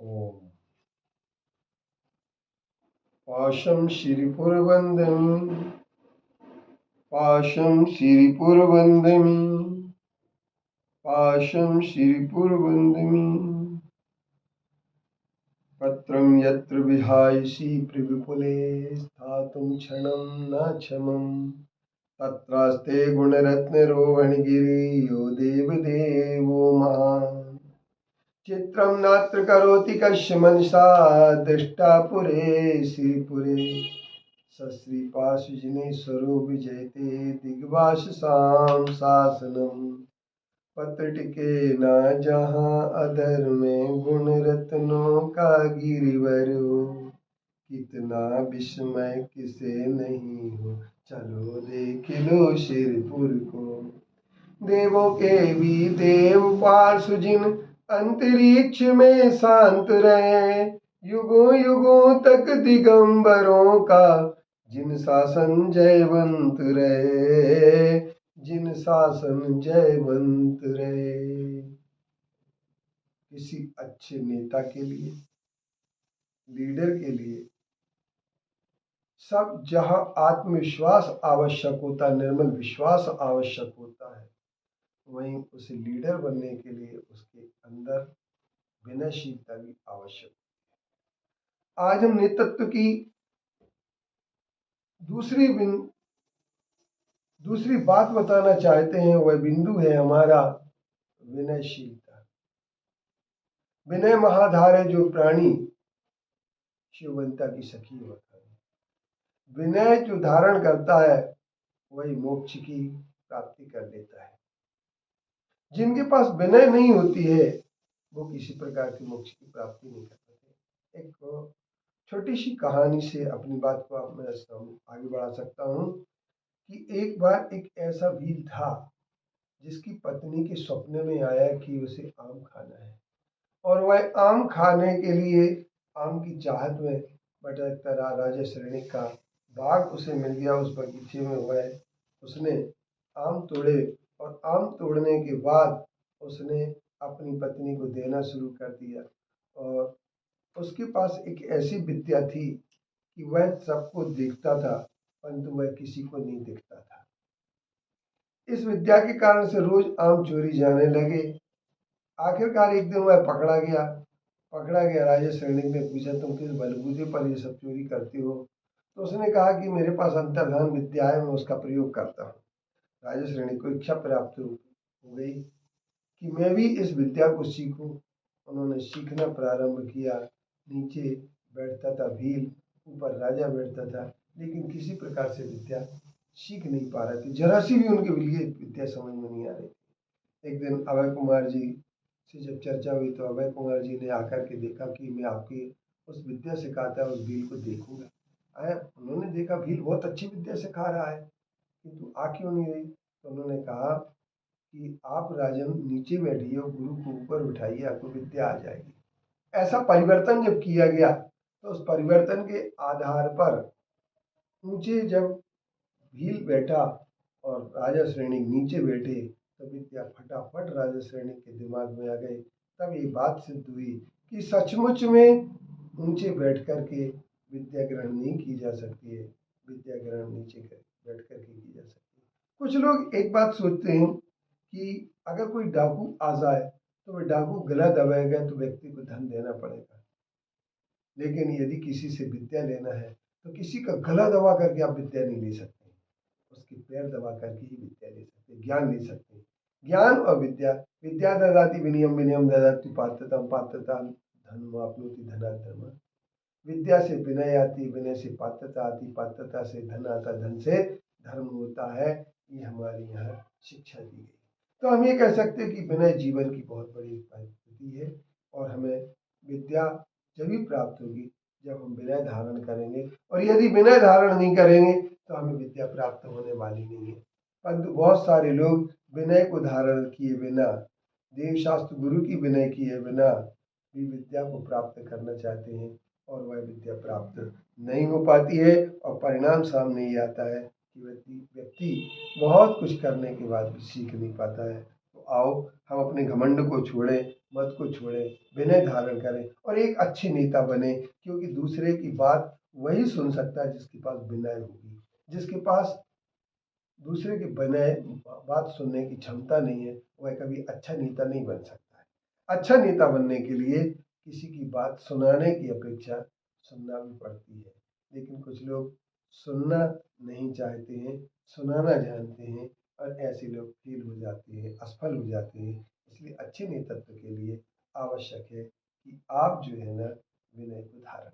ओम पाशं श्रीपुरवन्दमी पाशं श्रीपुरवन्दमी पाशं श्रीपुरवन्दमी पत्रं यत्र विहायसि प्रविपुले स्थातुं क्षणं न क्षमं तत्रास्ते गुणरत्नरोहणगिरियो देवदेवो महान् चित्रं नात्र करोति कस्य मनसा दृष्टा पुरे श्रीपुरे सश्रीपाशजिनेश्वरो विजयते दिग्वाससां शासनम् पत्र टिके न जहाँ अधर में गुण रत्नों का गिरिवर हो कितना विस्मय किसे नहीं हो चलो देख लो शिरपुर को देवों के भी देव पार्षजिन अंतरिक्ष में शांत रहे युगों युगों तक दिगंबरों का जिन शासन जयवंत रहे जिन शासन जयवंत रहे। किसी अच्छे नेता के लिए, लीडर के लिए सब जहां आत्मविश्वास आवश्यक होता है, निर्मल विश्वास आवश्यक होता है, वहीं उसे लीडर बनने के लिए उसके अंदर विनयशीलता भी आवश्यक है। आज हम नेतृत्व की दूसरी बात बताना चाहते हैं। वह बिंदु है हमारा विनयशीलता। विनय महाधार है जो प्राणी शिववंता की सखी होता है। विनय जो धारण करता है वही मोक्ष की प्राप्ति कर देता है। जिनके पास विनय नहीं होती है वो किसी प्रकार की मोक्ष की प्राप्ति नहीं कर पाते। एक छोटी सी कहानी से अपनी बात को मैं आगे बढ़ा सकता हूँ कि एक बार एक ऐसा भील था जिसकी पत्नी के सपने में आया कि उसे आम खाना है और वह आम खाने के लिए आम की चाहत में भटकता रहा। राजा श्रेणी का बाग उसे मिल गया। उस बगीचे में वह उसने आम तोड़े और आम तोड़ने के बाद उसने अपनी पत्नी को देना शुरू कर दिया। और उसके पास एक ऐसी विद्या थी कि वह सबको देखता था परंतु वह किसी को नहीं दिखता था। इस विद्या के कारण से रोज आम चोरी जाने लगे। आखिरकार एक दिन वह पकड़ा गया। राजा श्रेणी ने पूछा तुम किस बलबूते पर ये सब चोरी करते हो? तो उसने कहा कि मेरे पास अंतर्धान विद्या है, मैं उसका प्रयोग करता हूँ। राजा श्रेणी को इच्छा प्राप्त हो गई कि मैं भी इस विद्या को सीखूं। उन्होंने सीखना प्रारंभ किया। नीचे बैठता था भील, ऊपर राजा बैठता था, लेकिन किसी प्रकार से विद्या सीख नहीं पा रहे थे। जरा सी भी उनके लिए विद्या समझ में नहीं आ रही थी। एक दिन अभय कुमार जी से जब चर्चा हुई तो अभय कुमार जी ने आकर के देखा कि मैं आपकी उस विद्या सिखाता उस भील को देखूंगा। आया, उन्होंने देखा भील बहुत अच्छी विद्या सिखा रहा है किंतु आ क्यों नहीं रही। तो उन्होंने कहा कि आप राजन नीचे बैठिए और गुरु को ऊपर उठाइए, आपको विद्या आ जाएगी। ऐसा परिवर्तन जब किया गया तो उस परिवर्तन के आधार पर ऊंचे जब भील बैठा और राजा श्रेणी नीचे बैठे तो विद्या फटाफट राजा श्रेणी के दिमाग में आ गई। तब ये बात सिद्ध हुई कि सचमुच में ऊंचे बैठ करके विद्या ग्रहण नहीं की जा सकती है, विद्या ग्रहण नीचे बैठ करके की जा सकती है। कुछ लोग एक बात सोचते हैं कि अगर कोई डाकू आ जाए तो वह डाकू गला दबाएगा तो व्यक्ति को धन देना पड़ेगा, लेकिन यदि किसी से विद्या लेना है तो किसी का गला दबा करके आप विद्या नहीं ले सकते, उसके पैर दबा करके ही विद्या ले सकते, ज्ञान ले सकते। ज्ञान और विद्या, विद्या ददाति विनयम विनयम ददाति पात्रता पात्रता धनमाप्नोति धनात् धर्म। विद्या से विनय आती, विनय से पात्रता आती, पात्रता से धन आता, धन से धर्म होता है। ये हमारे यहाँ शिक्षा दी गई। तो हम ये कह सकते हैं कि विनय जीवन की बहुत बड़ी परिस्थिति है और हमें विद्या जब प्राप्त होगी जब हम विनय धारण करेंगे, और यदि विनय धारण नहीं करेंगे तो हमें विद्या प्राप्त होने वाली नहीं है। परंतु बहुत सारे लोग विनय को धारण किए बिना, देव शास्त्र गुरु की विनय किए बिना भी विद्या को प्राप्त करना चाहते हैं और वह विद्या प्राप्त नहीं हो पाती है और परिणाम सामने ये आता है कि व्यक्ति बहुत कुछ करने के बाद भी सीख नहीं पाता है। तो आओ हम अपने घमंड को छोड़ें मत को छोड़ें, विनय धारण करें और एक अच्छे नेता बने, क्योंकि दूसरे की बात वही सुन सकता है जिसके पास विनय होगी। जिसके पास दूसरे की विनय बात सुनने की क्षमता नहीं है, वह कभी अच्छा नेता नहीं बन सकता है। अच्छा नेता बनने के लिए किसी की बात सुनाने की अपेक्षा सुनना भी पड़ती है, लेकिन कुछ लोग सुनना नहीं चाहते हैं, सुनाना जानते हैं और ऐसे लोग फेल हो जाते हैं, असफल हो जाते हैं। इसलिए अच्छे नेतृत्व के लिए आवश्यक है कि आप जो है ना विनय को धारण